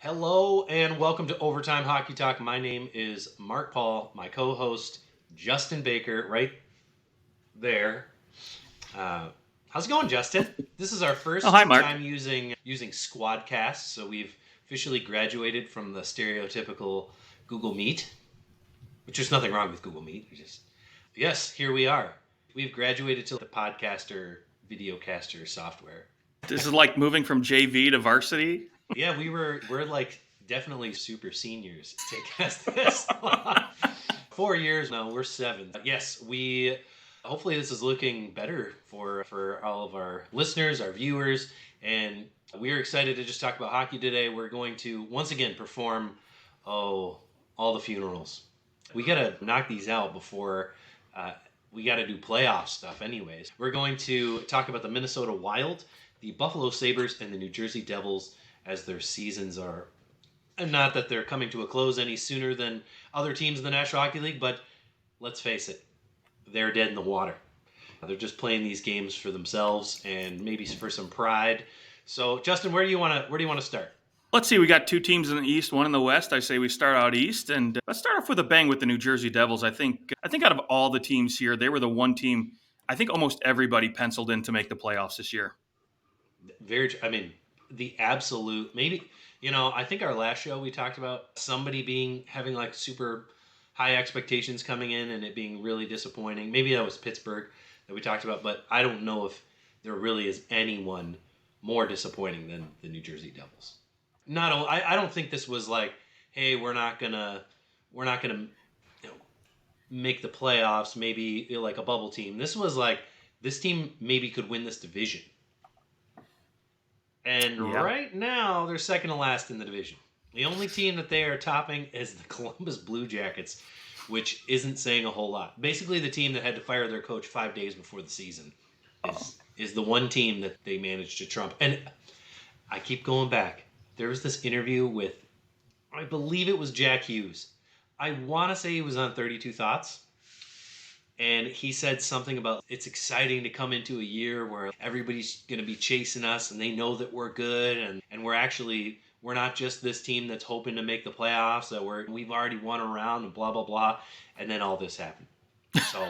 Hello and welcome to Overtime Hockey Talk. My name is Mark Paul. My co-host Justin Baker, right there. How's it going, Justin? This is our Oh, hi, first Mark. time using Squadcast, so we've officially graduated from the stereotypical Google Meet, which there's nothing wrong with Google Meet. Yes, here we are. We've graduated to the podcaster, videocaster software. This is like moving from JV to varsity. Yeah, we're like definitely super seniors. Take us this long. 4 years now. We're seven. Yes, we. Hopefully, this is looking better for all of our listeners, our viewers, and we're excited to just talk about hockey today. We're going to once again perform all the funerals. We gotta knock these out before. We got to do playoff stuff anyways. We're going to talk about the Minnesota Wild, the Buffalo Sabres, and the New Jersey Devils as their seasons are. And not that they're coming to a close any sooner than other teams in the National Hockey League, but let's face it, they're dead in the water. They're just playing these games for themselves and maybe for some pride. So, Justin, where do you want to start? Let's see, we got two teams in the East, one in the West. I say we start out East, and let's start off with a bang with the New Jersey Devils. I think out of all the teams here, they were the one team I think almost everybody penciled in to make the playoffs this year. I mean, the absolute maybe. I think our last show we talked about somebody having like super high expectations coming in and it being really disappointing. Maybe that was Pittsburgh that we talked about, but I don't know if there really is anyone more disappointing than the New Jersey Devils. I don't think this was like, hey, we're not gonna make the playoffs, maybe like a bubble team. This was like this team maybe could win this division. And Yeah. right now, they're second to last in the division. The only team that they are topping is the Columbus Blue Jackets, which isn't saying a whole lot. Basically, the team that had to fire their coach 5 days before the season is the one team that they managed to trump. And I keep going back. There was this interview with, I believe it was Jack Hughes. I want to say he was on 32 Thoughts. And he said something about it's exciting to come into a year where everybody's going to be chasing us and they know that we're good and we're not just this team that's hoping to make the playoffs, that we've already won a round and blah, blah, blah. And then all this happened. So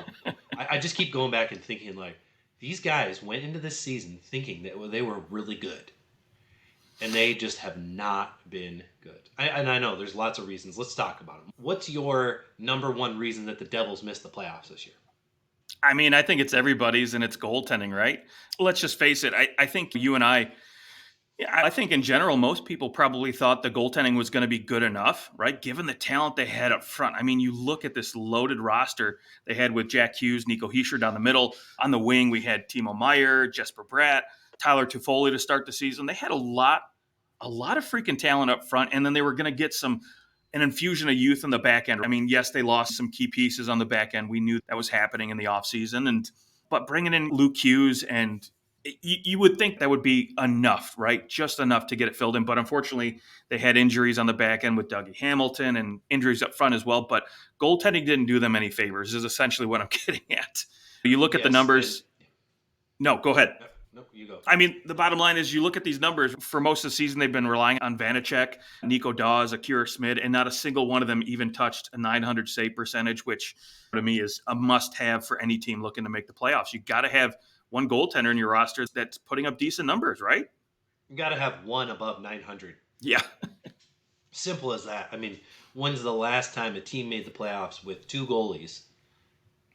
I just keep going back and thinking like these guys went into this season thinking that they were really good. And they just have not been good. I know there's lots of reasons. Let's talk about them. What's your number one reason that the Devils missed the playoffs this year? I mean, I think it's everybody's, and it's goaltending, right? Let's just face it. I think you and I think in general, most people probably thought the goaltending was going to be good enough, right? Given the talent they had up front. I mean, you look at this loaded roster they had with Jack Hughes, Nico Hischier down the middle. On the wing, we had Timo Meier, Jesper Bratt, Tyler Toffoli to start the season. They had a lot of freaking talent up front, and then they were going to get an infusion of youth in the back end. I mean, yes, they lost some key pieces on the back end. We knew that was happening in the offseason, but bringing in Luke Hughes and you would think that would be enough, right? Just enough to get it filled in. But unfortunately, they had injuries on the back end with Dougie Hamilton and injuries up front as well. But goaltending didn't do them any favors, is essentially what I'm getting at. You look at the numbers. No, go ahead. No, you go. I mean, the bottom line is you look at these numbers. For most of the season, they've been relying on Vanacek, Nico Dawes, Akira Smith, and not a single one of them even touched a .900 save percentage, which to me is a must-have for any team looking to make the playoffs. You got to have one goaltender in your roster that's putting up decent numbers, right? You got to have one above 900. Yeah. Simple as that. I mean, when's the last time a team made the playoffs with two goalies,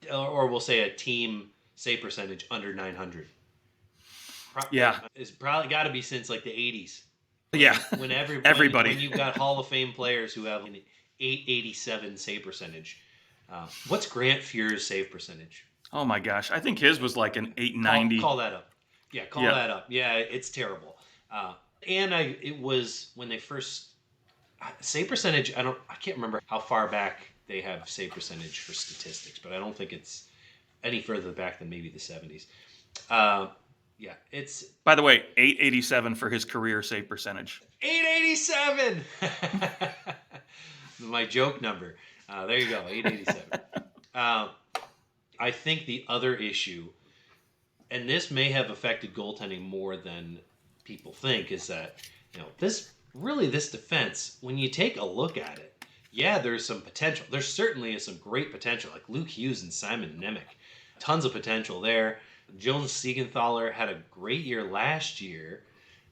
or we'll say a team save percentage under 900? Yeah. It's probably got to be since like the 80s. Yeah. When everybody. When you've got Hall of Fame players who have an 887 save percentage. What's Grant Fuhr's save percentage? Oh my gosh. I think his was like an 890. Call that up. Yeah, call that up. Yeah, it's terrible. It was when they first save percentage. I can't remember how far back they have save percentage for statistics, but I don't think it's any further back than maybe the 70s. Yeah, it's. By the way, 887 for his career save percentage. 887. My joke number. There you go, 887. I think the other issue, and this may have affected goaltending more than people think, is that this really this defense, when you take a look at it, yeah, there's some potential. There certainly is some great potential, like Luke Hughes and Simon Nemec. Tons of potential there. Jonas Siegenthaler had a great year last year,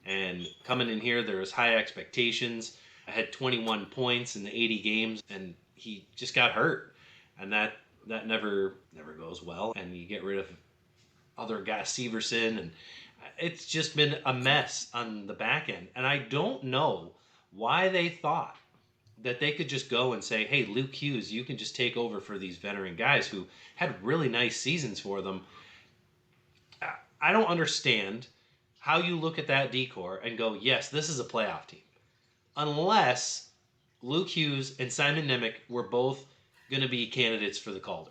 and coming in here, there was high expectations. I had 21 points in the 80 games, and he just got hurt, and that never goes well. And you get rid of other guys, Severson, and it's just been a mess on the back end. And I don't know why they thought that they could just go and say, "Hey, Luke Hughes, you can just take over for these veteran guys who had really nice seasons for them." I don't understand how you look at that decor and go, "Yes, this is a playoff team," unless Luke Hughes and Simon Nemec were both going to be candidates for the Calder.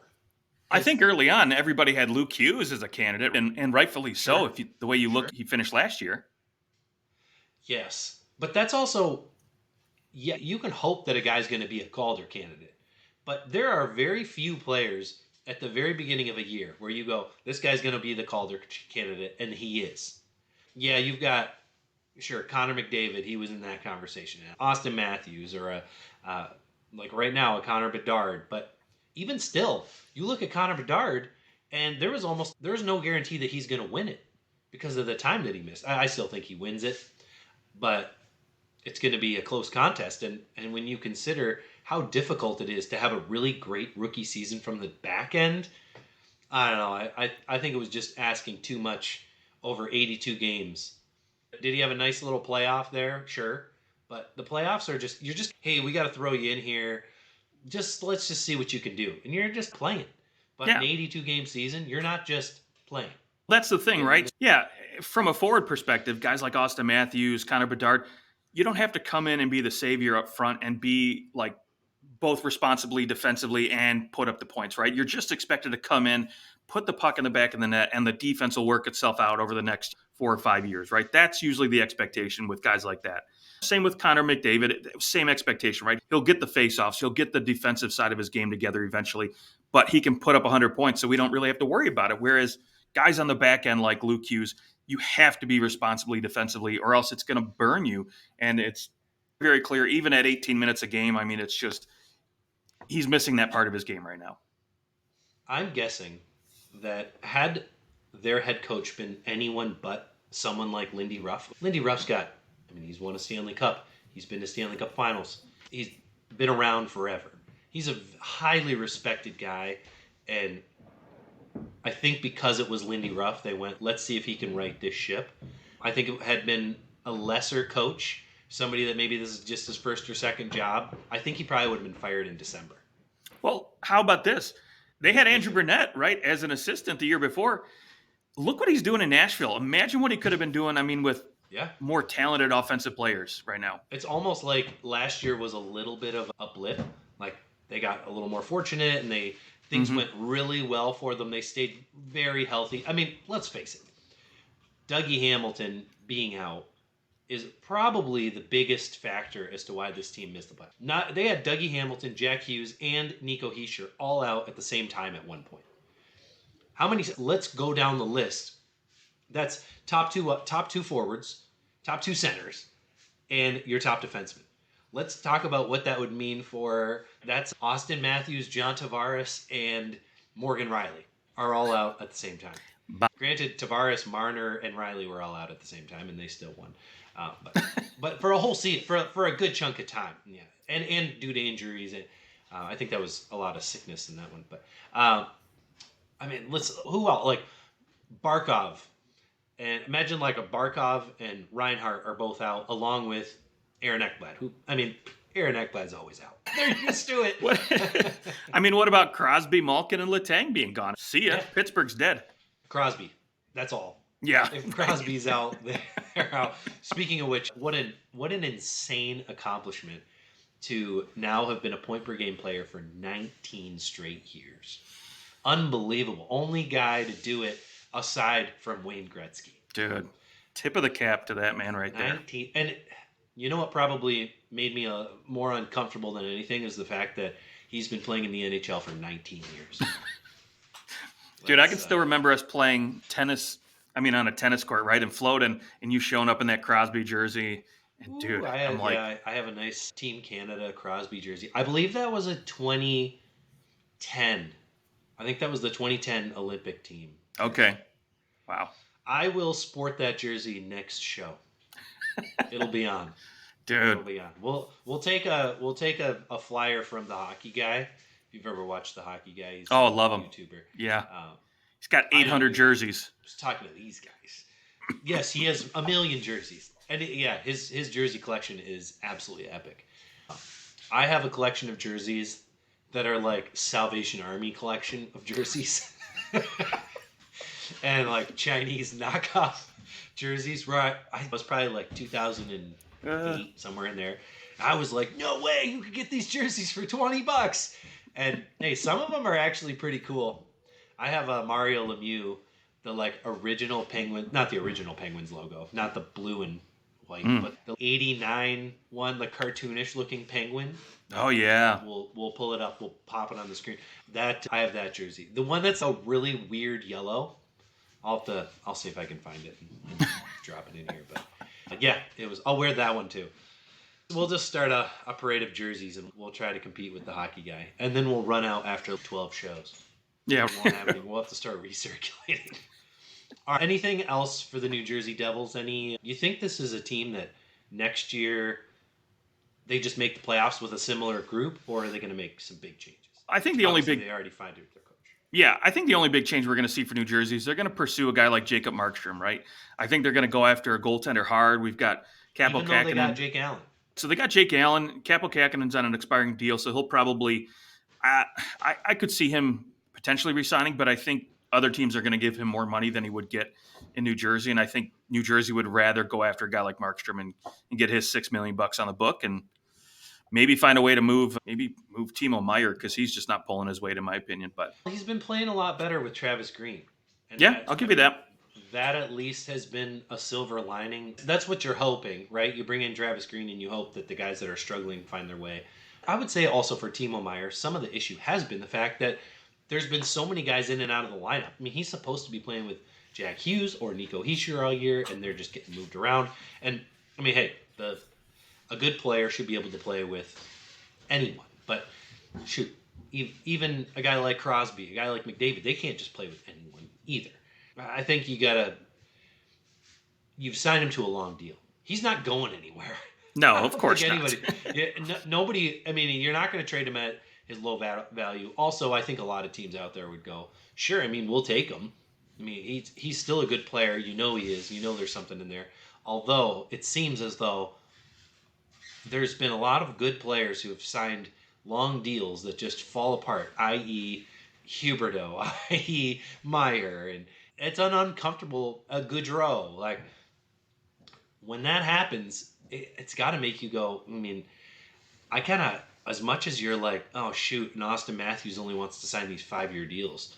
I think early on, everybody had Luke Hughes as a candidate, and rightfully so. Sure, If the way you sure, look, he finished last year. yes, but that's also, yeah, you can hope that a guy's going to be a Calder candidate, but there are very few players at the very beginning of a year where you go, "This guy's going to be the Calder candidate," and he is. Yeah, you've got, sure, Connor McDavid. He was in that conversation. Austin Matthews, or uh, like right now, a Connor Bedard. But even still, you look at Connor Bedard, and there's no guarantee that he's going to win it because of the time that he missed. I still think he wins it, but it's going to be a close contest. And when you consider how difficult it is to have a really great rookie season from the back end, I don't know. I think it was just asking too much over 82 games. Did he have a nice little playoff there? Sure. But the playoffs are just, you're just, hey, we got to throw you in here. Let's just see what you can do. And you're just playing. But an Yeah, 82 game season, you're not just playing. that's the thing, right? Yeah, from a forward perspective, guys like Austin Matthews, Connor Bedard, you don't have to come in and be the savior up front and be like both responsibly defensively and put up the points, right? You're just expected to come in, put the puck in the back of the net, and the defense will work itself out over the next 4 or 5 years, right? That's usually the expectation with guys like that. Same with Connor McDavid, same expectation, right? He'll get the faceoffs, he'll get the defensive side of his game together eventually, but he can put up 100 points, so we don't really have to worry about it. Whereas guys on the back end like Luke Hughes, you have to be responsibly defensively, or else it's going to burn you. And it's very clear, even at 18 minutes a game. I mean, it's just he's missing that part of his game right now. I'm guessing that had their head coach been anyone but someone like Lindy Ruff, Lindy Ruff's got, I mean, he's won a Stanley Cup. He's been to Stanley Cup finals. He's been around forever. He's a highly respected guy. And I think because it was Lindy Ruff, they went, let's see if he can right this ship. I think it had been a lesser coach, somebody that maybe this is just his first or second job. I think he probably would have been fired in December. Well, how about this? They had Andrew Burnett, right, as an assistant the year before. Look what he's doing in Nashville. Imagine what he could have been doing, I mean, with Yeah. more talented offensive players right now. It's almost like last year was a little bit of a blip. Like they got a little more fortunate and things went really well for them. They stayed very healthy. I mean, let's face it. Dougie Hamilton being out is probably the biggest factor as to why this team missed the playoffs. They had Dougie Hamilton, Jack Hughes, and Nico Hischier all out at the same time at one point. How many? Let's go down the list. That's top two forwards, top two centers, and your top defenseman. Let's talk about what that would mean for. That's Austin Matthews, John Tavares, and Morgan Riley are all out at the same time. Granted, Tavares, Marner, and Riley were all out at the same time, and they still won. But for a whole season, for a good chunk of time, yeah, and due to injuries, I think that was a lot of sickness in that one. But I mean, who else? Like Barkov, and imagine like a Barkov and Reinhart are both out, along with Aaron Ekblad. Aaron Ekblad's always out. They're used to it. I mean, what about Crosby, Malkin, and Letang being gone? See ya. Yeah. Pittsburgh's dead. Crosby. That's all. Yeah. If Crosby's out, they're out. Speaking of which, what an insane accomplishment to now have been a point per game player for 19 straight years. Unbelievable. Only guy to do it aside from Wayne Gretzky. Dude, tip of the cap to that man right there. 19. And you know what probably made me more uncomfortable than anything is the fact that he's been playing in the NHL for 19 years. Dude, I can still remember us playing tennis, on a tennis court, right, in Floden, and you showing up in that Crosby jersey, And Ooh, dude, I'm like, I have a nice Team Canada Crosby jersey. I believe that was a 2010. I think that was the 2010 Olympic team jersey. okay, wow, I will sport that jersey next show. It'll be on. It'll dude. be on. We'll take a flyer from the hockey guy. If you've ever watched the hockey guy, he's Oh, a love him. YouTuber. Yeah, Um, he's got I know 800 you jerseys. was talking to these guys. Yes, he has a million jerseys, and yeah, his jersey collection is absolutely epic. I have a collection of jerseys that are like Salvation Army collection of jerseys, and like Chinese knockoff jerseys. Where I was probably like 2008, somewhere in there. I was like, no way, you could get these jerseys for $20. And hey, some of them are actually pretty cool. I have a Mario Lemieux, the like original Penguin, not the original Penguins logo, not the blue and white, Mm. but the '89 one, the cartoonish looking Penguin. Oh yeah. We'll pull it up. We'll pop it on the screen. That I have that jersey. The one that's a really weird yellow. I'll see if I can find it and drop it in here. But yeah, it was. I'll wear that one too. We'll just start a parade of jerseys and we'll try to compete with the hockey guy, and then we'll run out after 12 shows. Yeah. We won't have any. We'll have to start recirculating. All right, anything else for the New Jersey Devils? You think this is a team that next year they just make the playoffs with a similar group, or are they going to make some big changes? I think the only Obviously, big they already find their coach. Yeah, I think the only big change we're going to see for New Jersey is they're going to pursue a guy like Jacob Markstrom, right? I think they're going to go after a goaltender hard. We've got Capo Even though they got Kakkonen. Jake Allen. So they got Jake Allen. Capo Kakkonen's on an expiring deal, so he'll probably I could see him potentially resigning, but I think other teams are going to give him more money than he would get in New Jersey, and I think New Jersey would rather go after a guy like Markstrom and get his $6 million on the book and maybe find a way to move Timo Meyer because he's just not pulling his weight, in my opinion. But He's been playing a lot better with Travis Green. And yeah, I'll give you that. That at least has been a silver lining. That's what you're hoping, right? You bring in Travis Green and you hope that the guys that are struggling find their way. I would say also for Timo Meyer, some of the issue has been the fact that there's been so many guys in and out of the lineup. I mean, he's supposed to be playing with Jack Hughes or Nico Hischier all year, and they're just getting moved around. And, I mean, hey, a good player should be able to play with anyone. But, shoot, even a guy like Crosby, a guy like McDavid, they can't just play with anyone either. I think you've signed him to a long deal. He's not going anywhere. No, of course not. Nobody, I mean, you're not going to trade him at his low value. Also, I think a lot of teams out there would go, sure, I mean, we'll take him. I mean, he's still a good player. You know he is. You know there's something in there. Although, it seems as though there's been a lot of good players who have signed long deals that just fall apart, i.e. Huberdeau, i.e. Meyer, and it's an uncomfortable Gaudreau. Like, when that happens, it's got to make you go, I mean, I kind of, as much as you're like, oh, shoot, and Austin Matthews only wants to sign these 5-year deals,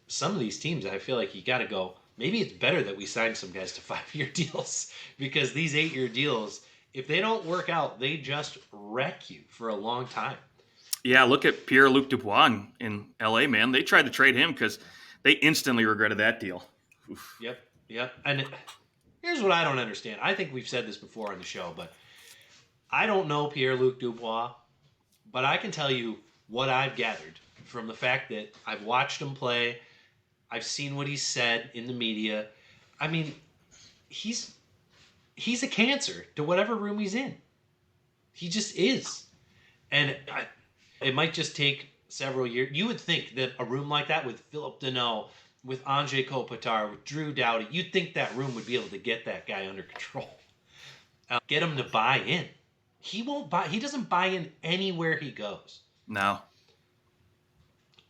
some of these teams, I feel like you got to go, maybe it's better that we sign some guys to 5-year deals, because these 8-year deals, if they don't work out, they just wreck you for a long time. Yeah, look at Pierre-Luc Dubois in L.A., man. They tried to trade him because they instantly regretted that deal. Oof. Yep. And here's what I don't understand. I think we've said this before on the show, but I don't know Pierre-Luc Dubois, but I can tell you what I've gathered from the fact that I've watched him play. I've seen what he's said in the media. I mean, he's a cancer to whatever room he's in. He just is. And it might just take several years. You would think that a room like that with Philip Deneau, with Anze Kopitar, with Drew Doughty, you'd think that room would be able to get that guy under control. Get him to buy in. He won't buy. He doesn't buy in anywhere he goes. No.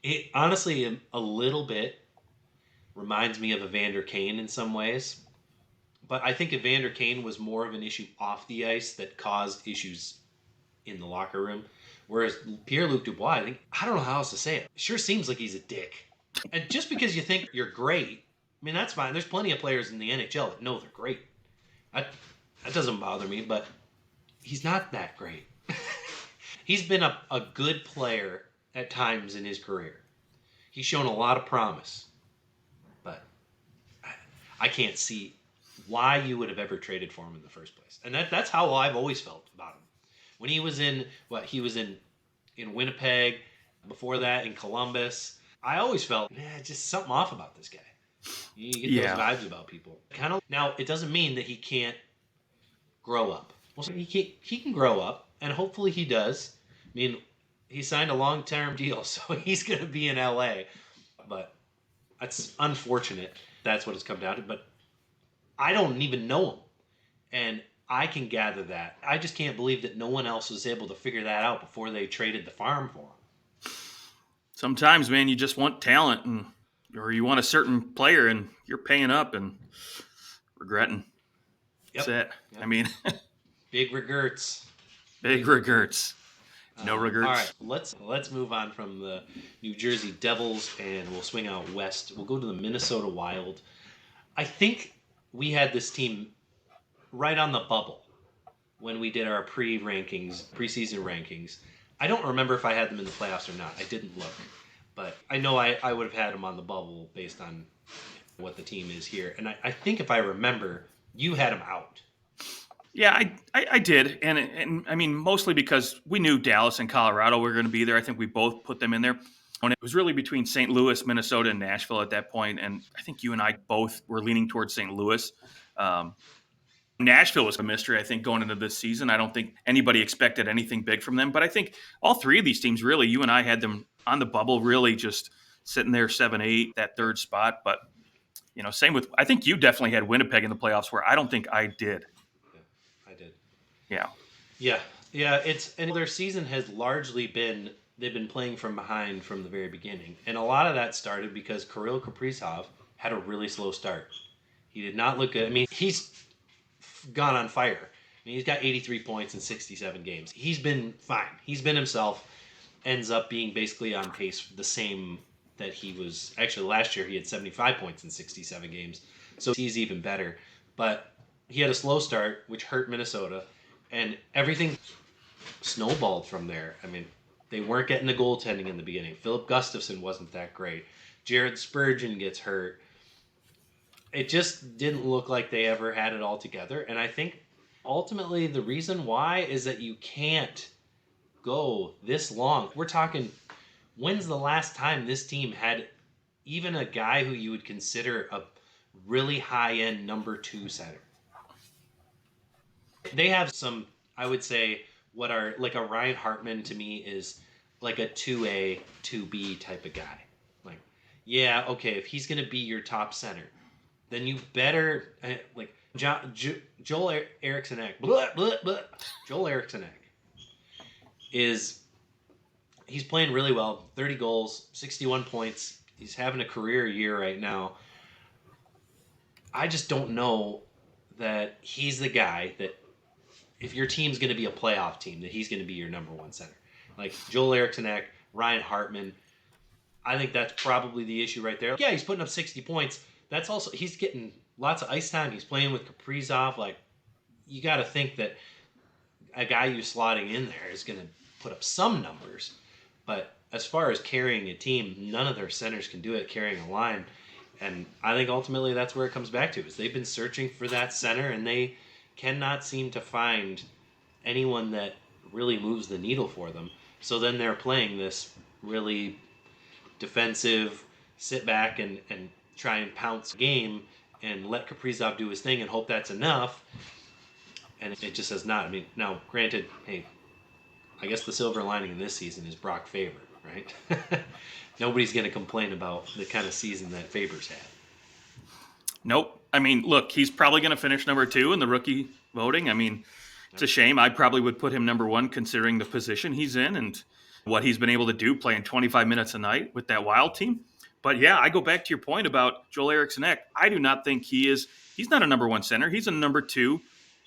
It honestly a little bit reminds me of Evander Kane in some ways. But I think Evander Kane was more of an issue off the ice that caused issues in the locker room. Whereas Pierre-Luc Dubois, I don't know how else to say it. It sure seems like he's a dick. And just because you think you're great, I mean, that's fine. There's plenty of players in the NHL that know they're great. That doesn't bother me, but he's not that great. He's been a good player at times in his career. He's shown a lot of promise. But I can't see why you would have ever traded for him in the first place. And that's how I've always felt about him. When he was in Winnipeg, before that in Columbus, I always felt, just something off about this guy. You get those Yeah. vibes about people. Kind of. Now, it doesn't mean that he can't grow up. Well, he can grow up, and hopefully he does. I mean, he signed a long-term deal, so he's going to be in LA. But that's unfortunate. That's what it's come down to. But I don't even know him, and I can gather that. I just can't believe that no one else was able to figure that out before they traded the farm for him. Sometimes, man, you just want talent, or you want a certain player, and you're paying up and regretting. That's it. Yep. I mean, big regrets. Big regrets. No regrets. All right, let's move on from the New Jersey Devils, and we'll swing out west. We'll go to the Minnesota Wild. I think we had this team right on the bubble when we did our preseason rankings. I don't remember if I had them in the playoffs or not. I didn't look. But I know I would have had them on the bubble based on what the team is here. And I think if I remember, you had them out. Yeah, I did. And I mean, mostly because we knew Dallas and Colorado were going to be there. I think we both put them in there. And it was really between St. Louis, Minnesota, and Nashville at that point. And I think you and I both were leaning towards St. Louis. Nashville was a mystery, I think, going into this season. I don't think anybody expected anything big from them. But I think all three of these teams, really, you and I had them on the bubble, really just sitting there 7-8, that third spot. But, same with, I think you definitely had Winnipeg in the playoffs, where I don't think I did. Yeah, I did. Yeah. Yeah, and their season has largely been, they've been playing from behind from the very beginning. And a lot of that started because Kirill Kaprizov had a really slow start. He did not look good. I mean, he's gone on fire. I mean, he's got 83 points in 67 games. He's been fine. He's been himself. Ends up being basically on pace for the same that he was. Actually, last year he had 75 points in 67 games. So he's even better. But he had a slow start, which hurt Minnesota. And everything snowballed from there. I mean, they weren't getting the goaltending in the beginning. Philip Gustafsson wasn't that great. Jared Spurgeon gets hurt. It just didn't look like they ever had it all together. And I think ultimately the reason why is that you can't go this long. We're talking, when's the last time this team had even a guy who you would consider a really high-end number 2 center? They have some, I would say, what are like a Ryan Hartman to me is like a 2A, 2B type of guy. Like, yeah, okay, if he's going to be your top center, then you better, like, Joel Eriksson-Ek, Joel Eriksson-Ek he's playing really well, 30 goals, 61 points. He's having a career year right now. I just don't know that he's the guy that, if your team's going to be a playoff team, that he's going to be your number 1 center. Like Joel Eriksson-Ek, Ryan Hartman, I think that's probably the issue right there. Yeah, he's putting up 60 points. That's also, he's getting lots of ice time. He's playing with Kaprizov. Like, you got to think that a guy you slotting in there is going to put up some numbers. But as far as carrying a team, none of their centers can do it, carrying a line. And I think ultimately that's where it comes back to, is they've been searching for that center, and they cannot seem to find anyone that really moves the needle for them. So then they're playing this really defensive, sit back and try and pounce game and let Kaprizov do his thing and hope that's enough. And it just has not. I mean, now, granted, hey, I guess the silver lining in this season is Brock Faber, right? Nobody's going to complain about the kind of season that Faber's had. Nope. I mean, look, he's probably going to finish number 2 in the rookie voting. I mean, it's a shame. I probably would put him number 1 considering the position he's in and what he's been able to do playing 25 minutes a night with that Wild team. But yeah, I go back to your point about Joel Eriksson-Ek. I do not think he's not a number 1 center. He's a number 2,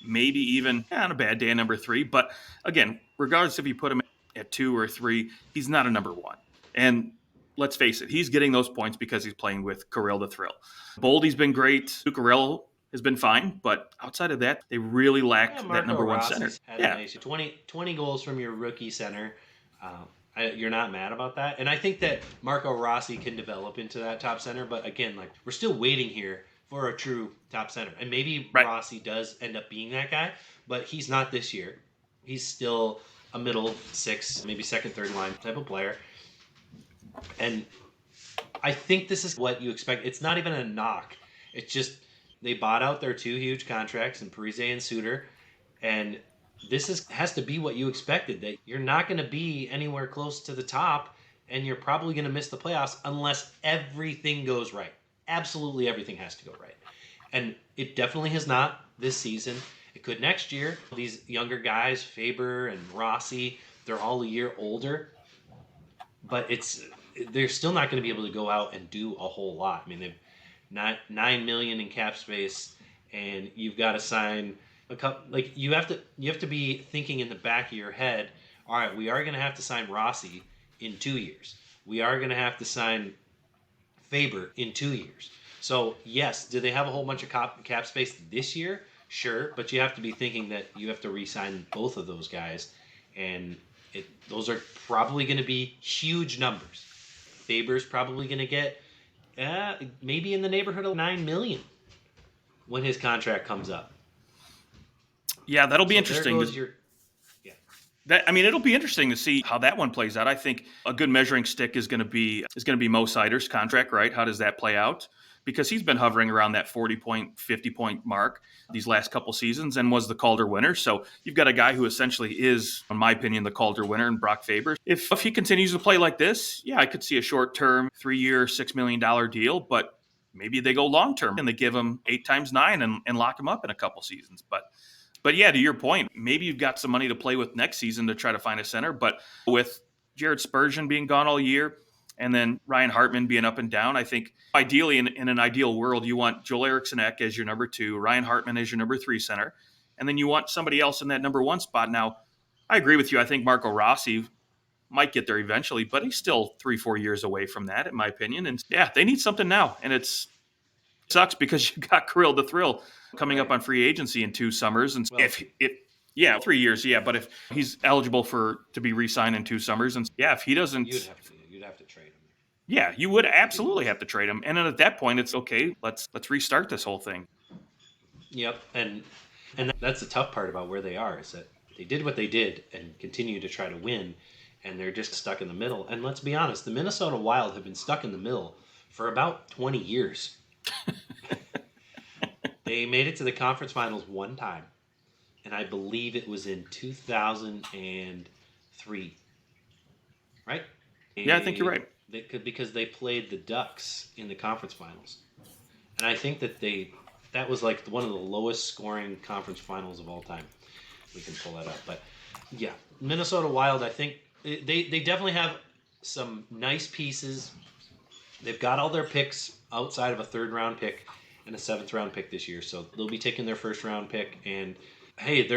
maybe even on a bad day, a number 3. But again, regardless if you put him at 2 or 3, he's not a number 1. And let's face it, he's getting those points because he's playing with Kirill the Thrill. Boldy's been great. Zuccarello has been fine. But outside of that, they really lacked that number 1 center. Yeah. 20 goals from your rookie center. You're not mad about that. And I think that Marco Rossi can develop into that top center. But again, like, we're still waiting here for a true top center. And maybe Right. Rossi does end up being that guy, but he's not this year. He's still a middle six, maybe second, third line type of player. And I think this is what you expect. It's not even a knock. It's just they bought out their two huge contracts in Parise and Suter, and has to be what you expected. That you're not going to be anywhere close to the top, and you're probably going to miss the playoffs unless everything goes right. Absolutely everything has to go right, and it definitely has not this season. It could next year. These younger guys, Faber and Rossi, they're all a year older, but they're still not going to be able to go out and do a whole lot. I mean, they've not 9 million in cap space, and you've got to sign a couple. Like you have to be thinking in the back of your head. All right, we are going to have to sign Rossi in 2 years. We are going to have to sign Faber in 2 years. So yes, do they have a whole bunch of cap space this year? Sure, but you have to be thinking that you have to re-sign both of those guys, and those are probably going to be huge numbers. Faber's probably going to get maybe in the neighborhood of 9 million when his contract comes up. Yeah, that'll be So interesting. there goes your yeah. It'll be interesting to see how that one plays out. I think a good measuring stick is going to be Mo Seider's contract, right? How does that play out? Because he's been hovering around that 40-point, 50-point mark these last couple seasons and was the Calder winner. So you've got a guy who essentially is, in my opinion, the Calder winner in Brock Faber. If he continues to play like this, yeah, I could see a short-term 3-year, $6 million deal, but maybe they go long-term and they give him 8 times 9 and lock him up in a couple seasons. But yeah, to your point, maybe you've got some money to play with next season to try to find a center. But with Jared Spurgeon being gone all year and then Ryan Hartman being up and down, I think ideally in an ideal world, you want Joel Eriksson Ek as your number 2, Ryan Hartman as your number 3 center, and then you want somebody else in that number 1 spot. Now, I agree with you. I think Marco Rossi might get there eventually, but he's still 3-4 years away from that, in my opinion. And yeah, they need something now. And it sucks because you got Kirill the Thrill coming up on free agency in 2 summers. And Well, yeah, 3 years, yeah. But if he's eligible to be re-signed in 2 summers, and yeah, if he doesn't, you'd have to trade him. yeah, you would absolutely have to trade him. And then at that point, it's okay. Let's restart this whole thing. Yep, and that's the tough part about where they are is that they did what they did and continue to try to win, and they're just stuck in the middle. And let's be honest, the Minnesota Wild have been stuck in the middle for about 20 years. They made it to the conference finals one time, and I believe it was in 2003, right? Yeah, I think you're right. Because they played the Ducks in the conference finals, and I think that was like one of the lowest scoring conference finals of all time. We can pull that up, but yeah, Minnesota Wild. I think they definitely have some nice pieces. They've got all their picks outside of a 3rd round pick and a 7th round pick this year, so they'll be taking their 1st round pick. And hey,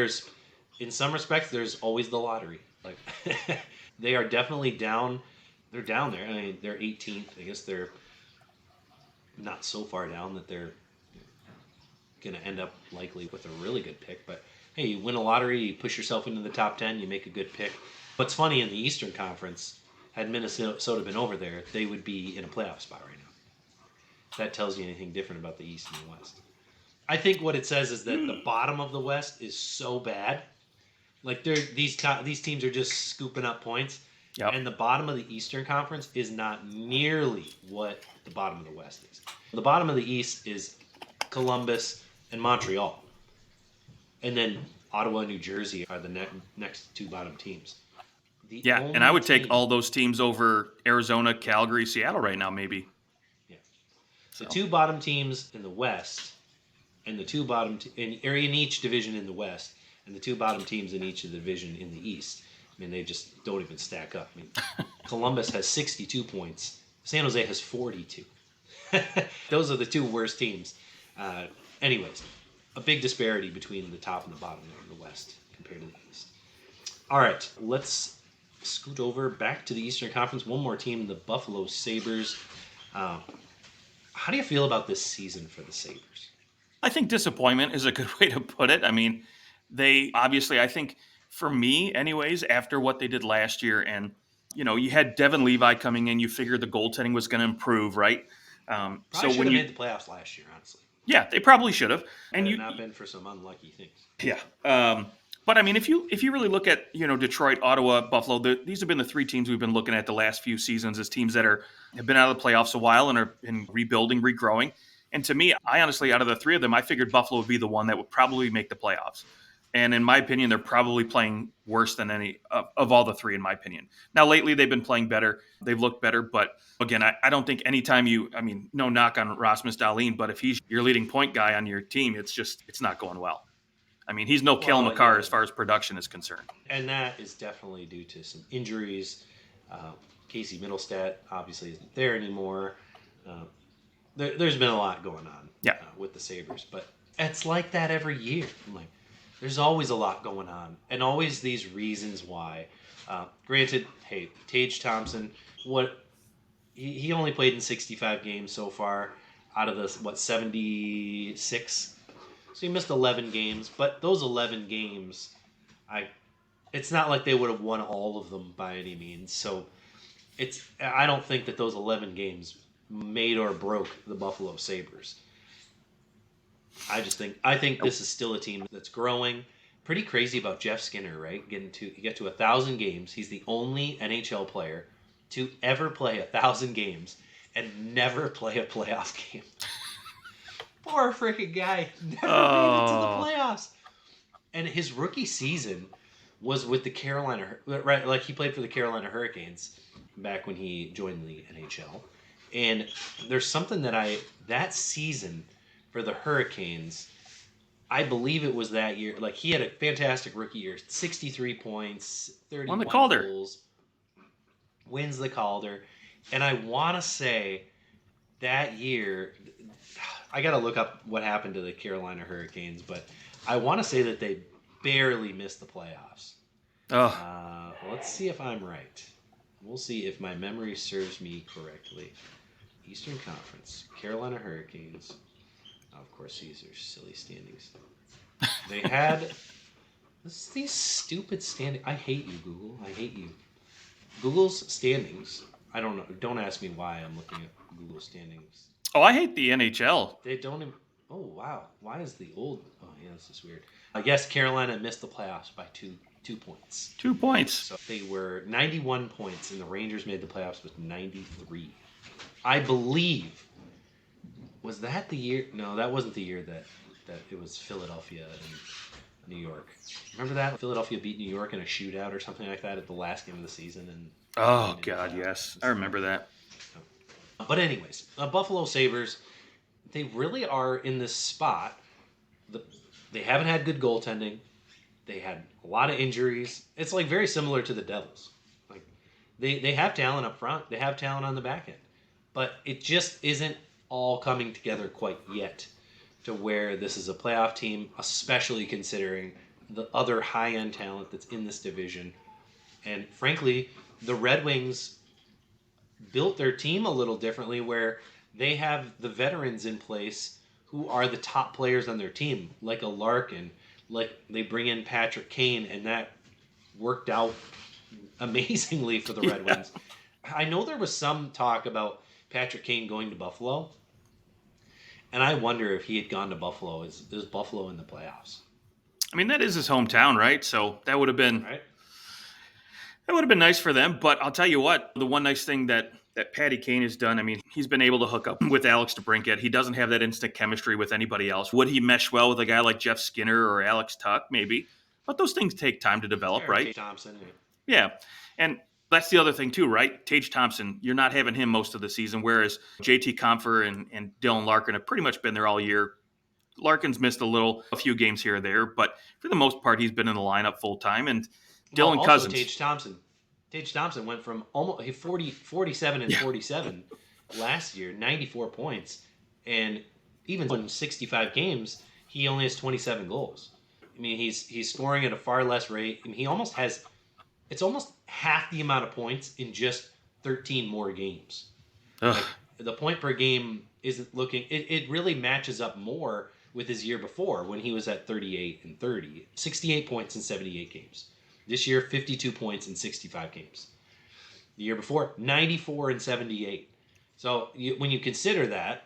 in some respects, there's always the lottery. Like they are definitely down. They're down there. I mean, they're 18th. I guess they're not so far down that they're going to end up likely with a really good pick. But hey, you win a lottery, you push yourself into the top 10, you make a good pick. What's funny in the Eastern Conference, had Minnesota been over there, they would be in a playoff spot right now. If that tells you anything different about the East and the West. I think what it says is that the bottom of the West is so bad. Like these teams are just scooping up points. Yep. And the bottom of the Eastern Conference is not nearly what the bottom of the West is. The bottom of the East is Columbus and Montreal. And then Ottawa and New Jersey are the next 2 bottom teams. Yeah, and I would take all those teams over Arizona, Calgary, Seattle right now, maybe. Yeah. The 2 bottom teams in the West, and the 2 bottom in each division in the West, and the 2 bottom teams in each of the division in the East. I mean, they just don't even stack up. I mean, Columbus has 62 points. San Jose has 42. Those are the 2 worst teams. Anyways, a big disparity between the top and the bottom there in the West compared to the East. All right, let's scoot over back to the Eastern Conference. One more team, the Buffalo Sabres. How do you feel about this season for the Sabres? I think disappointment is a good way to put it. I mean, they obviously, I think for me anyways, after what they did last year, and you had Devin Levi coming in, you figured the goaltending was going to improve, right? Probably should have made the playoffs last year, honestly. Yeah, they probably should have. Had And it not been for some unlucky things. yeah. But I mean, if you really look at Detroit, Ottawa, Buffalo, these have been the three teams we've been looking at the last few seasons as teams that have been out of the playoffs a while and are in rebuilding, regrowing. And to me, I honestly, out of the three of them, I figured Buffalo would be the one that would probably make the playoffs. And in my opinion, they're probably playing worse than any of all the three, in my opinion. Now, lately, they've been playing better. They've looked better. But again, I don't think anytime I mean, no knock on Rasmus Dahlin, but if he's your leading point guy on your team, it's not going well. I mean, he's no Kale Well, McCarr yeah, as far as production is concerned. and that is definitely due to some injuries. Casey Middlestat obviously isn't there anymore. Uh, there's been a lot going on Yeah. with the Sabres, but it's like that every year. Like, there's always a lot going on, and always these reasons why. Granted, hey, Tage Thompson, he only played in 65 games so far out of the 76. So he missed 11 games, but those 11 games, it's not like they would have won all of them by any means. So I don't think that those 11 games made or broke the Buffalo Sabres. I think this is still a team that's growing. Pretty crazy about Jeff Skinner, right? Get to 1,000 games. He's the only NHL player to ever play 1,000 games and never play a playoff game. Poor freaking guy, never made it to the playoffs. And his rookie season was with the Carolina, right? Like, he played for the Carolina Hurricanes back when he joined the NHL. And there's something that season for the Hurricanes, I believe it was that year. Like, he had a fantastic rookie year, 63 points, 31 Won the Calder. goals, wins the Calder. And I want to say that year, I got to look up what happened to the Carolina Hurricanes, but I want to say that they barely missed the playoffs. Let's see if I'm right. We'll see if my memory serves me correctly. Eastern Conference, Carolina Hurricanes. Of course, these are silly standings. They had these stupid standings. I hate you, Google. I hate you. Google's standings. I don't know. Don't ask me why I'm looking at Google's standings. Oh, I hate the NHL. They don't even. Oh, wow. Why is the old. Oh, yeah, this is weird. I guess Carolina missed the playoffs by two points. 2 points. So they were 91 points, and the Rangers made the playoffs with 93. I believe. Was that the year? No, that wasn't the year that it was Philadelphia and New York. Remember that? Philadelphia beat New York in a shootout or something like that at the last game of the season. Oh, God, yes. I remember that. But anyways, Buffalo Sabres, they really are in this spot. They haven't had good goaltending. They had a lot of injuries. It's like very similar to the Devils. Like, they have talent up front. They have talent on the back end. But it just isn't all coming together quite yet to where this is a playoff team, especially considering the other high-end talent that's in this division. And frankly, the Red Wings built their team a little differently where they have the veterans in place who are the top players on their team, like a Larkin, like they bring in Patrick Kane, and that worked out amazingly for the Red Wings. I know there was some talk about Patrick Kane going to Buffalo, and I wonder if he had gone to Buffalo, is Buffalo in the playoffs? I mean, that is his hometown, right? So that would have been Right? that would have been nice for them. But I'll tell you what, the one nice thing that Patty Kane has done, I mean, he's been able to hook up with Alex DeBrincat. He doesn't have that instant chemistry with anybody else. Would he mesh well with a guy like Jeff Skinner or Alex Tuck? Maybe. But those things take time to develop, Sure, right? Tage Thompson. Yeah. And that's the other thing, too, right? Tage Thompson, you're not having him most of the season, whereas JT Compher and Dylan Larkin have pretty much been there all year. Larkin's missed a few games here or there, but for the most part, he's been in the lineup full time. And Dylan Also, Cousins. Tage Thompson went from almost 47 and 47 last year, 94 points, and even in 65 games, he only has 27 goals. I mean, he's scoring at a far less rate. I mean, it's almost half the amount of points in just 13 more games. Like, the point per game isn't looking. It really matches up more with his year before when he was at 38 and 30, 68 points in 78 games. This year, 52 points in 65 games. The year before, 94 and 78. So when you consider that,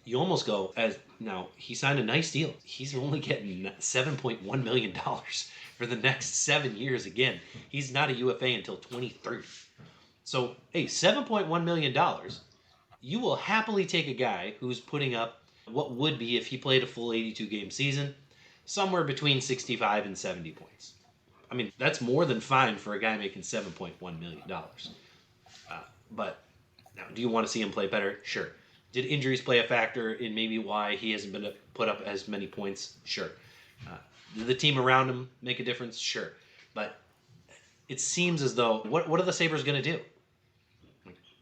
you almost go as now he signed a nice deal. He's only getting $7.1 million for the next 7 years. Again, he's not a UFA until 2030. So, hey, $7.1 million, you will happily take a guy who's putting up what would be, if he played a full 82 game season, somewhere between 65 and 70 points. I mean, that's more than fine for a guy making $7.1 million. But now, do you want to see him play better? Sure. Did injuries play a factor in maybe why he hasn't been put up as many points? Sure. Did the team around him make a difference? Sure. But it seems as though, what are the Sabres going to do?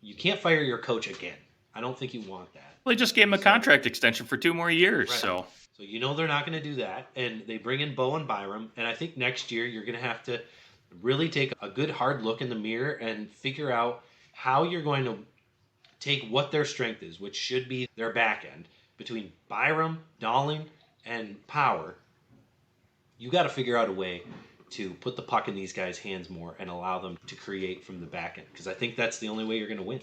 You can't fire your coach again. I don't think you want that. Well, they just gave him a contract extension for 2 more years. Right. So you know they're not going to do that. And they bring in Bo and Byram. And I think next year you're going to have to really take a good hard look in the mirror and figure out how you're going to take what their strength is, which should be their back end, between Byram, Dahling, and Power. You got to figure out a way to put the puck in these guys' hands more and allow them to create from the back end, because I think that's the only way you're going to win.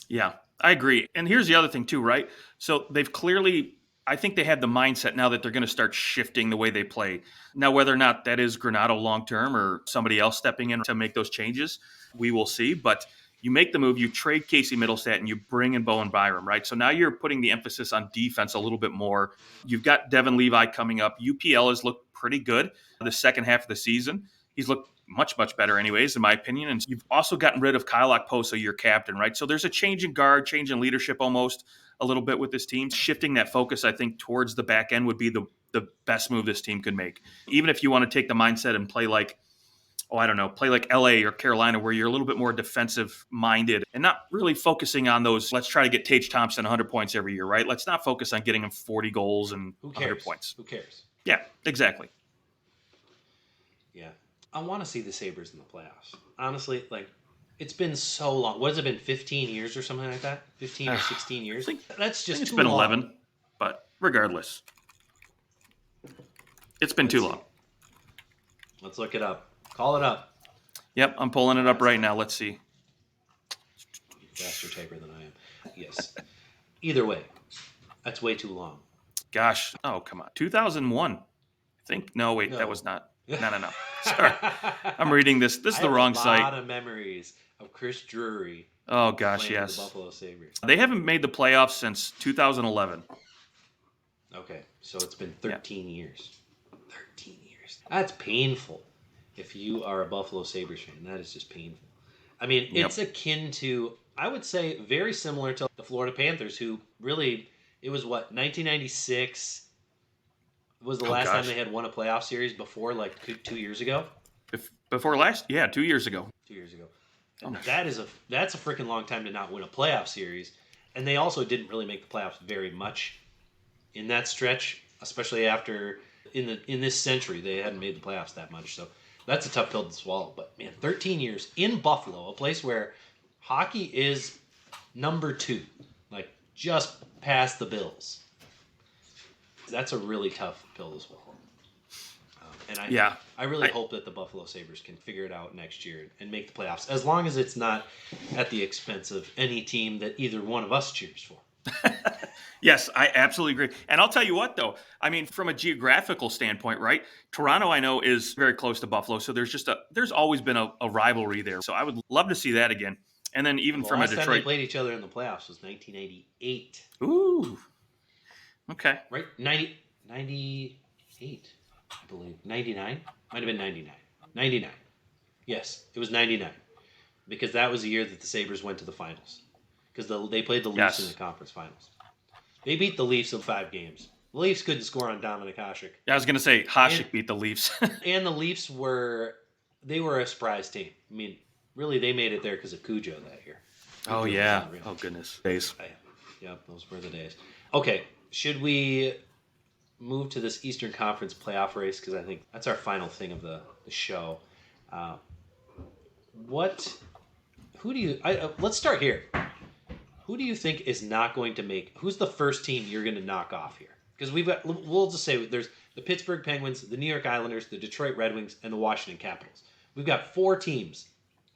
Yeah, I agree. And here's the other thing too, right? So they've clearly, I think they have the mindset now that they're going to start shifting the way they play. Now, whether or not that is Granato long-term or somebody else stepping in to make those changes, we will see. But you make the move, you trade Casey Middlestat, and you bring in Bo and Byram, right? So now you're putting the emphasis on defense a little bit more. You've got Devin Levi coming up. UPL has looked pretty good the second half of the season. He's looked much, much better anyways, in my opinion. And you've also gotten rid of Kyle Okposo, your captain, right? So there's a change in guard, change in leadership almost a little bit with this team. Shifting that focus, I think, towards the back end would be the best move this team could make. Even if you want to take the mindset and play like, play like LA or Carolina, where you're a little bit more defensive minded and not really focusing on those, let's try to get Tage Thompson 100 points every year, right? Let's not focus on getting him 40 goals and 100 points. Who cares? Yeah, exactly. Yeah. I want to see the Sabres in the playoffs. Honestly, it's been so long. What has it been, 15 years or something like that? 15 or 16 years? That's just it's too been long. 11, but regardless. It's been too long. Let's look it up. Call it up. Yep, I'm pulling it up right now. Let's see. Faster typer than I am. Yes. Either way, that's way too long. Gosh. Oh, come on. 2001. I think. No, wait. No. That was not. No. Sorry. I'm reading this. This is the wrong site. I have a lot of memories of Chris Drury. Oh, gosh, yes. The Buffalo Sabres. They haven't made the playoffs since 2011. Okay, so it's been 13 years. 13 years. That's painful. If you are a Buffalo Sabres fan, that is just painful. I mean, it's akin to, I would say, very similar to the Florida Panthers, who really, it was 1996 was the last time they had won a playoff series before, 2 years ago? Before last? Yeah, 2 years ago. 2 years ago. And that's a freaking long time to not win a playoff series. And they also didn't really make the playoffs very much in that stretch, especially after, in this century, they hadn't made the playoffs that much. So that's a tough pill to swallow. But, man, 13 years in Buffalo, a place where hockey is number 2, just past the Bills. That's a really tough pill to swallow. I really hope that the Buffalo Sabres can figure it out next year and make the playoffs, as long as it's not at the expense of any team that either one of us cheers for. Yes, I absolutely agree. And I'll tell you what, though. I mean, from a geographical standpoint, right? Toronto, I know, is very close to Buffalo, so there's always been a rivalry there. So I would love to see that again. And then even from a Detroit, last time they played each other in the playoffs was 1988. Ooh. Okay. Right? 98, I believe. 99? Might have been 99. 99. Yes, it was 99. Because that was the year that the Sabres went to the finals. Because they played the Leafs in the conference finals. They beat the Leafs in 5 games. The Leafs couldn't score on Dominik Hasek. Yeah, I was going to say Hasek beat the Leafs. And the Leafs were a surprise team. I mean, really, they made it there because of Cujo that year. Oh, yeah. Oh, goodness. Days. Yep, those were the days. Okay, should we move to this Eastern Conference playoff race? Because I think that's our final thing of the show. Let's start here. Who do you think is not going to make? Who's the first team you're going to knock off here? Because we'll just say there's the Pittsburgh Penguins, the New York Islanders, the Detroit Red Wings, and the Washington Capitals. We've got 4 teams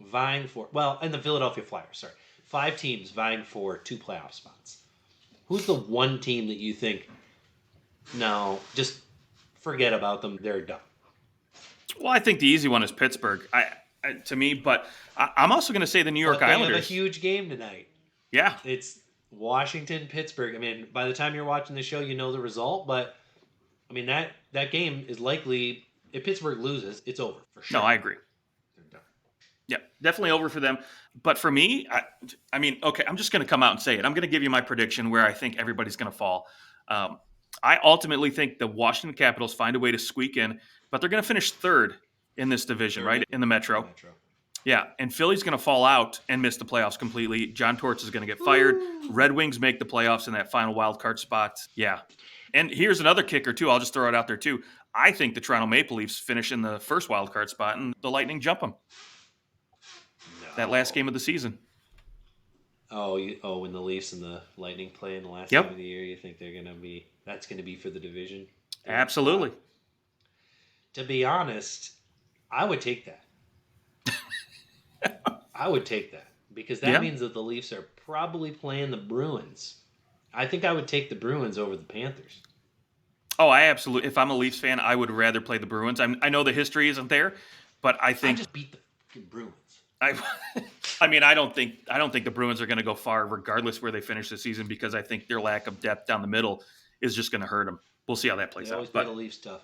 vying for, and the Philadelphia Flyers, sorry. 5 teams vying for 2 playoff spots. Who's the one team that you think, no, just forget about them. They're done. Well, I think the easy one is Pittsburgh. To me, but I'm also going to say the New York But they have a Islanders. huge game tonight. Yeah. It's Washington Pittsburgh. I mean, by the time you're watching the show, you know the result. But I mean that game is likely, if Pittsburgh loses, it's over for No, sure. I agree. They're done. Yeah, definitely over for them. But for me, I mean, okay, I'm just going to come out and say it. I'm going to give you my prediction where I think everybody's going to fall. Um, I ultimately think the Washington Capitals find a way to squeak in, but they're going to finish third in this division, Third right? In the in the Metro. Metro. Yeah, and Philly's going to fall out and miss the playoffs completely. John Torts is going to get fired. Red Wings make the playoffs in that final wild card spot. Yeah. And here's another kicker, too. I'll just throw it out there, too. I think the Toronto Maple Leafs finish in the first wild card spot and the Lightning jump them that last game of the season. When the Leafs and the Lightning play in the last Yep. game of the year, you think that's going to be for the division? Absolutely. To be honest, I would take that. I would take that because that means that the Leafs are probably playing the Bruins. I think I would take the Bruins over the Panthers. Oh, I absolutely. If I'm a Leafs fan, I would rather play the Bruins. I know the history isn't there, but I think I just beat the Bruins. I mean, I don't think the Bruins are going to go far, regardless where they finish the season, because I think their lack of depth down the middle is just going to hurt them. We'll see how that plays They always out. play the Leafs tough.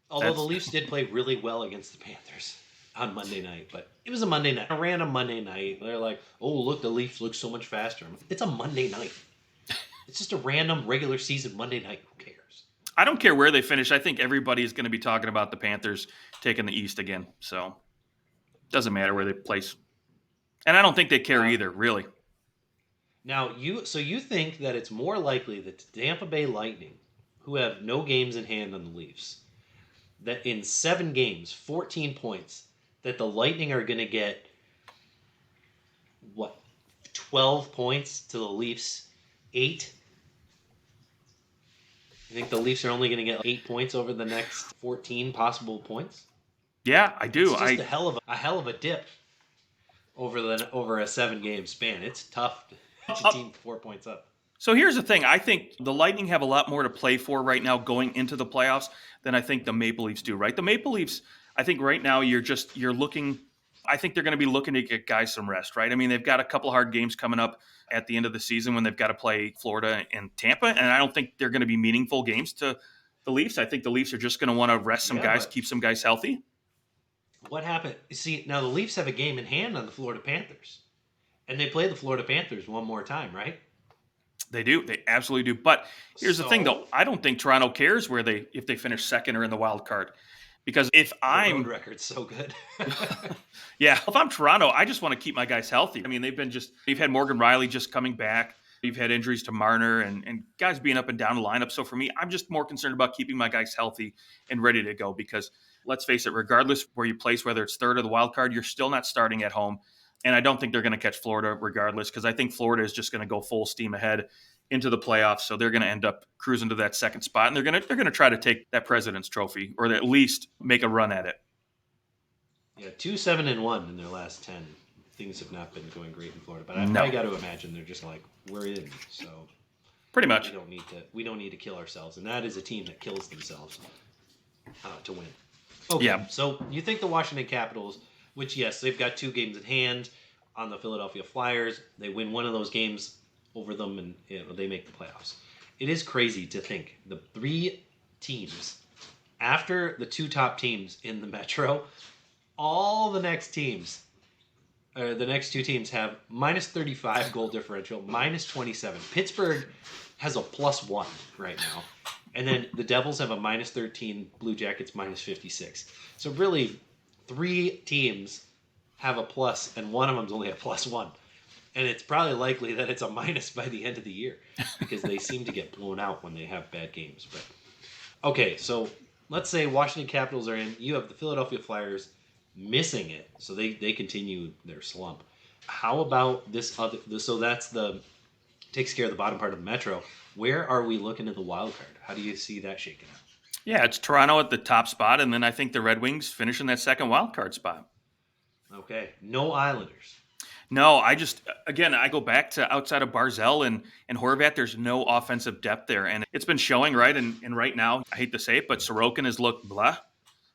Although the Leafs did play really well against the Panthers on Monday night, but it was a Monday night, a random Monday night. They're like, "Oh, look, the Leafs look so much faster." It's a Monday night. It's just a random regular season Monday night. Who cares? I don't care where they finish. I think everybody's going to be talking about the Panthers taking the East again. So it doesn't matter where they place. And I don't think they care either, really. Now, you think that it's more likely that the Tampa Bay Lightning, who have no games in hand on the Leafs, that in 7 games, 14 points, that the Lightning are going to get, 12 points to the Leafs 8? You think the Leafs are only going to get 8 points over the next 14 possible points? Yeah, I do. It's just a hell of a dip over a 7-game span. It's tough to get a team 4 points up. So here's the thing. I think the Lightning have a lot more to play for right now going into the playoffs than I think the Maple Leafs do, right? The Maple Leafs, I think right now you're looking – I think they're going to be looking to get guys some rest, right? I mean, they've got a couple hard games coming up at the end of the season when they've got to play Florida and Tampa, and I don't think they're going to be meaningful games to the Leafs. I think the Leafs are just going to want to rest some guys, keep some guys healthy. What happened? See, now the Leafs have a game in hand on the Florida Panthers, and they play the Florida Panthers one more time, right? They do. They absolutely do. But here's the thing, though. I don't think Toronto cares if they finish second or in the wild card. Because if I'm road record's so good. Yeah, if I'm Toronto, I just want to keep my guys healthy. I mean, you've had Morgan Riley just coming back. You've had injuries to Marner and guys being up and down the lineup. So for me, I'm just more concerned about keeping my guys healthy and ready to go because let's face it, regardless where you place, whether it's third or the wild card, you're still not starting at home. And I don't think they're going to catch Florida regardless because I think Florida is just going to go full steam ahead into the playoffs. So they're going to end up cruising to that second spot, and they're going to try to take that President's Trophy or at least make a run at it. Yeah, 2-7-1 in their last 10. Things have not been going great in Florida, but I got to imagine they're just like, we're in, so pretty much we don't need to kill ourselves, and that is a team that kills themselves to win. Okay, yeah. So you think the Washington Capitals, which yes, they've got 2 games at hand on the Philadelphia Flyers, they win one of those games over them, and they make the playoffs. It is crazy to think the 3 teams after the 2 top teams in the Metro, all the next 2 teams have minus 35 goal differential, minus 27. Pittsburgh has a +1 right now, and then the Devils have a minus 13. Blue Jackets minus 56. So really, 3 teams have a plus, and one of them's only a +1. And it's probably likely that it's a minus by the end of the year because they seem to get blown out when they have bad games. But okay, so let's say Washington Capitals are in. You have the Philadelphia Flyers missing it, so they continue their slump. How about this other? So that's takes care of the bottom part of the Metro. Where are we looking at the wild card? How do you see that shaking out? Yeah, it's Toronto at the top spot, and then I think the Red Wings finish in that second wild card spot. Okay, no Islanders. No, I go back to outside of Barzell and Horvat, there's no offensive depth there. And it's been showing, right? And right now, I hate to say it, but Sorokin has looked blah.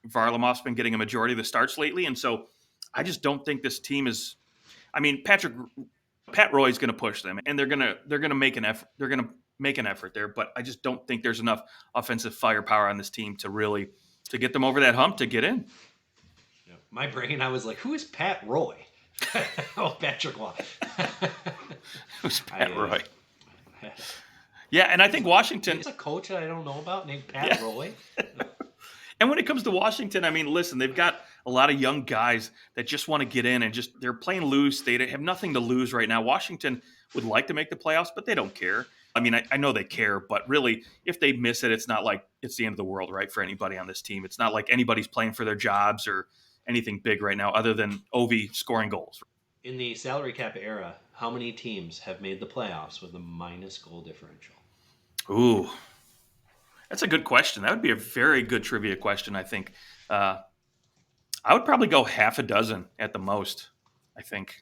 Varlamov's been getting a majority of the starts lately. And so I just don't think this team is, I mean, Pat Roy's going to push them and they're going to make an effort. They're going to make an effort there, but I just don't think there's enough offensive firepower on this team to get them over that hump to get in. You know, my brain, I was like, who is Pat Roy? Oh, Patrick Law. Who's Pat Roy? Yeah, and I think Washington. There's a coach that I don't know about named Pat Roy. And when it comes to Washington, I mean, listen, they've got a lot of young guys that just want to get in and they're playing loose. They have nothing to lose right now. Washington would like to make the playoffs, but they don't care. I mean, I know they care, but really, if they miss it, it's not like it's the end of the world, right, for anybody on this team. It's not like anybody's playing for their jobs or anything big right now other than Ovi scoring goals. In the salary cap era, how many teams have made the playoffs with a minus goal differential? Ooh, that's a good question. That would be a very good trivia question, I think. I would probably go half a dozen at the most, I think.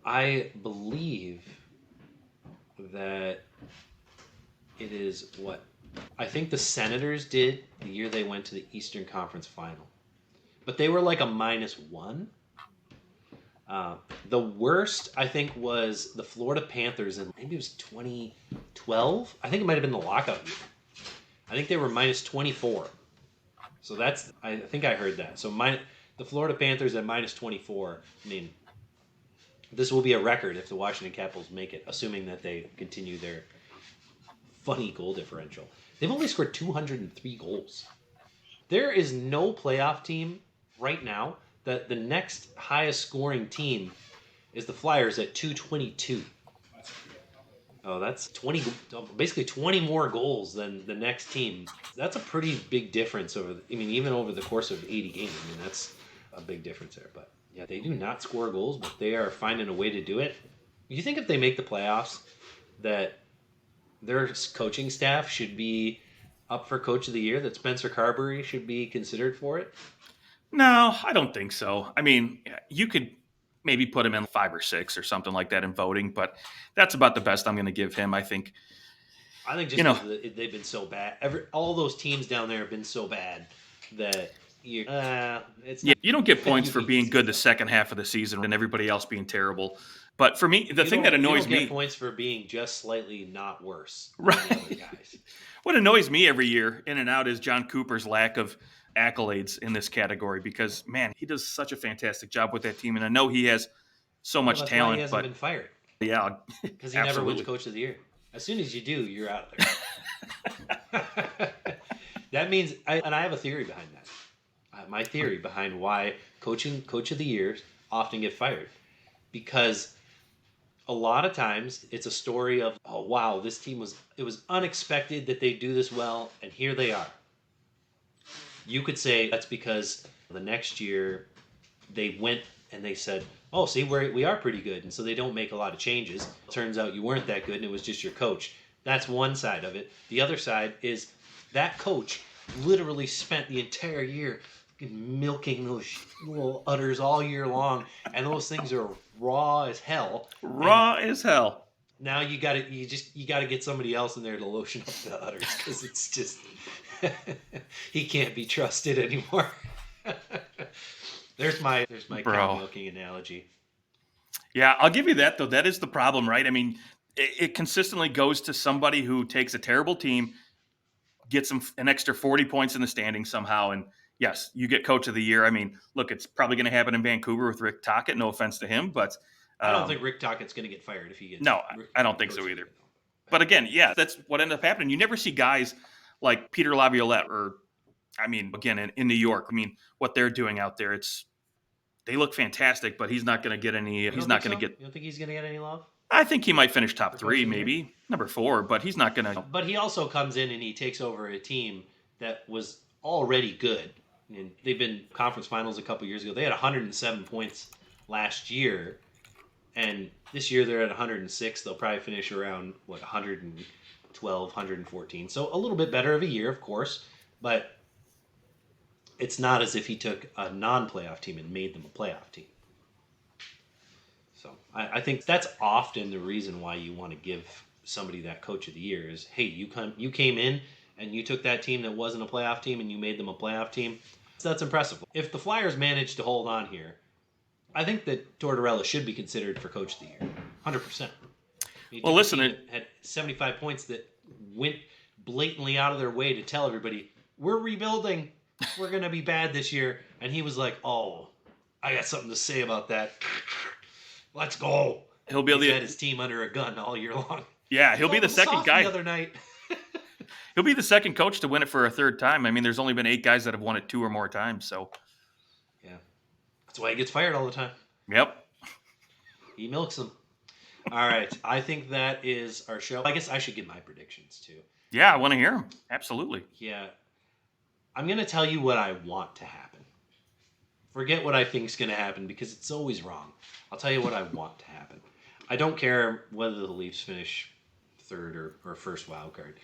I believe that it is what I think the Senators did the year they went to the Eastern Conference Final. But they were like a -1. The worst, I think, was the Florida Panthers in maybe it was 2012. I think it might have been the lockout year. I think they were -24. So I think I heard that. So the Florida Panthers at -24. I mean, this will be a record if the Washington Capitals make it, assuming that they continue their funny goal differential. They've only scored 203 goals. There is no playoff team right now that the next highest scoring team is the Flyers at 222. Oh, that's 20, basically 20 more goals than the next team. That's a pretty big difference even over the course of 80 games. I mean, that's a big difference there. But yeah, they do not score goals, but they are finding a way to do it. You think if they make the playoffs that their coaching staff should be up for Coach of the Year, that Spencer Carberry should be considered for it? No, I don't think so. I mean, you could maybe put him in 5 or 6 or something like that in voting, but that's about the best I'm going to give him. I think just because they've been so bad. All those teams down there have been so bad that you don't get points for being good the second half of the season and everybody else being terrible. But for me, the thing that annoys me, you don't get points for being just slightly not worse than right? The other guys. What annoys me every year in and out is John Cooper's lack of accolades in this category because, man, he does such a fantastic job with that team. And I know he has so much that's talent. Why he hasn't been fired. Yeah. Because he never wins Coach of the Year. As soon as you do, you're out of there. That means, I have a theory behind that. My theory behind why Coach of the Years often get fired. Because a lot of times it's a story of, oh, wow, this team it was unexpected that they do this well, and here they are. You could say that's because the next year they went and they said, oh, see, we are pretty good. And so they don't make a lot of changes. Turns out you weren't that good and it was just your coach. That's one side of it. The other side is that coach literally spent the entire year milking those little udders all year long. And those things are raw as hell. As hell. Now you got to get somebody else in there to lotion up the udders because it's just he can't be trusted anymore. There's my cow milking analogy. Yeah, I'll give you that though. That is the problem, right? I mean, it consistently goes to somebody who takes a terrible team, gets them an extra 40 points in the standings somehow, and yes, you get Coach of the Year. I mean, look, it's probably going to happen in Vancouver with Rick Tocchet. No offense to him, but I don't think Rick Tocchet's going to get fired if he gets. No, I don't think so either. But again, yeah, that's what ended up happening. You never see guys like Peter Laviolette or, I mean, again, in New York. I mean, what they're doing out there, they look fantastic, but he's not going to get any. He's not going to get. You don't think he's going to get any love? I think he might finish top 3, maybe number 4, but he's not going to. But he also comes in and he takes over a team that was already good. And they've been conference finals a couple years ago. They had 107 points last year, and this year they're at 106. They'll probably finish around 112, 114. So a little bit better of a year, of course, but it's not as if he took a non-playoff team and made them a playoff team. So I think that's often the reason why you want to give somebody that coach of the year is, hey, you came in and you took that team that wasn't a playoff team and you made them a playoff team. So that's impressive. If the Flyers manage to hold on here, I think that Tortorella should be considered for coach of the year, 100%. You Well, took a listen, team that had 75 points that went blatantly out of their way to tell everybody, we're rebuilding. We're going to be bad this year. And he was like, oh, I got something to say about that. Let's go. He's had his team under a gun all year long. Yeah, he'll be the second guy. The other night. He'll be the second coach to win it for a third time. I mean, there's only been 8 guys that have won it 2 or more times. So, yeah, that's why he gets fired all the time. Yep. He milks them. All right, I think that is our show. I guess I should give my predictions too. Yeah, I want to hear them. Absolutely. Yeah, I'm gonna tell you what I want to happen. Forget what I think is gonna happen because it's always wrong. I'll tell you what I want to happen. I don't care whether the Leafs finish third or first wild card.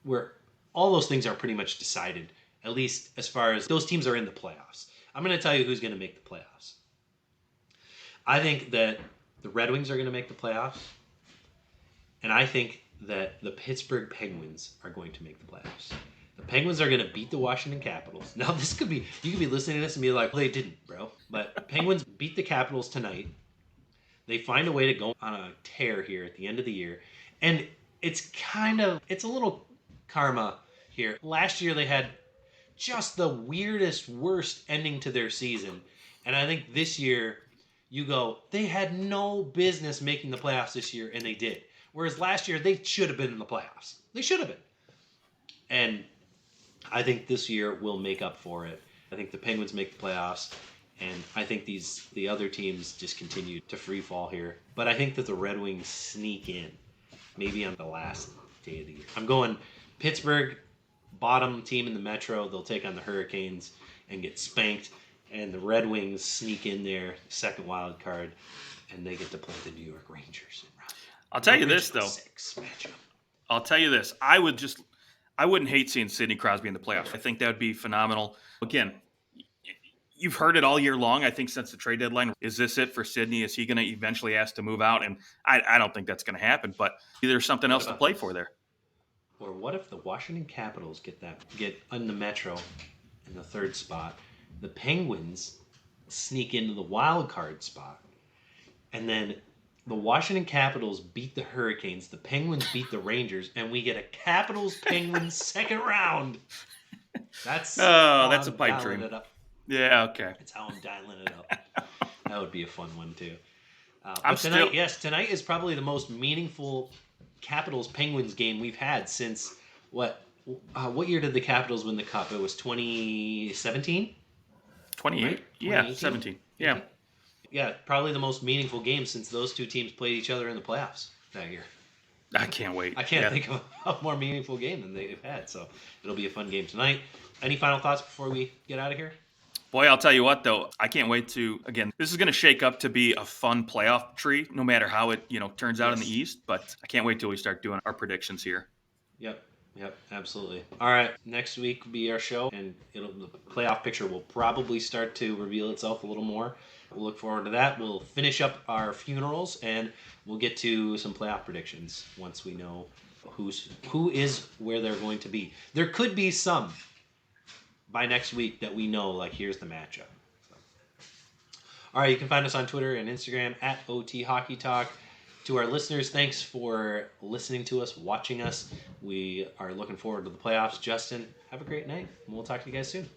Where all those things are pretty much decided, at least as far as those teams are in the playoffs. I'm going to tell you who's going to make the playoffs. I think that the Red Wings are going to make the playoffs, and I think that the Pittsburgh Penguins are going to make the playoffs. The Penguins are going to beat the Washington Capitals. Now, this could be, you could be listening to this and be like, well, they didn't, bro. But Penguins beat the Capitals tonight. They find a way to go on a tear here at the end of the year. And it's a little karma here. Last year they had just the weirdest, worst ending to their season. And I think this year you go, they had no business making the playoffs this year, and they did. Whereas last year they should have been in the playoffs. They should have been. And I think this year will make up for it. I think the Penguins make the playoffs. And I think the other teams just continue to free fall here. But I think that the Red Wings sneak in, maybe on the last day of the year. I'm going Pittsburgh, bottom team in the Metro. They'll take on the Hurricanes and get spanked. And the Red Wings sneak in there, second wild card, and they get to play the New York Rangers. I'll tell you this, though. I'll tell you this. I wouldn't hate seeing Sidney Crosby in the playoffs. I think that would be phenomenal. Again, you've heard it all year long, I think, since the trade deadline. Is this it for Sidney? Is he going to eventually ask to move out? And I don't think that's going to happen, but there's something else to play for there. Or what if the Washington Capitals get in the Metro in the third spot, the Penguins sneak into the wild card spot, and then the Washington Capitals beat the Hurricanes, the Penguins beat the Rangers, and we get a Capitals-Penguins second round. That's a pipe dream. Yeah, okay. That's how I'm dialing it up. That would be a fun one, too. Tonight is probably the most meaningful Capitals-Penguins game we've had since, what year did the Capitals win the Cup? It was 2017? 28? Right? Yeah, 17. Yeah. Yeah, probably the most meaningful game since those two teams played each other in the playoffs that year. I can't wait. I can't think of a more meaningful game than they've had, so it'll be a fun game tonight. Any final thoughts before we get out of here? Boy, I'll tell you what, though. I can't wait to, again, this is going to shake up to be a fun playoff tree, no matter how it, turns out in the East. But I can't wait till we start doing our predictions here. Yep, absolutely. All right, next week will be our show, and the playoff picture will probably start to reveal itself a little more. We'll look forward to that. We'll finish up our funerals, and we'll get to some playoff predictions once we know who is where they're going to be. There could be some by next week that we know, like, here's the matchup. So. All right, you can find us on Twitter and Instagram at OT Hockey Talk. To our listeners, thanks for listening to us, watching us. We are looking forward to the playoffs. Justin, have a great night, and we'll talk to you guys soon.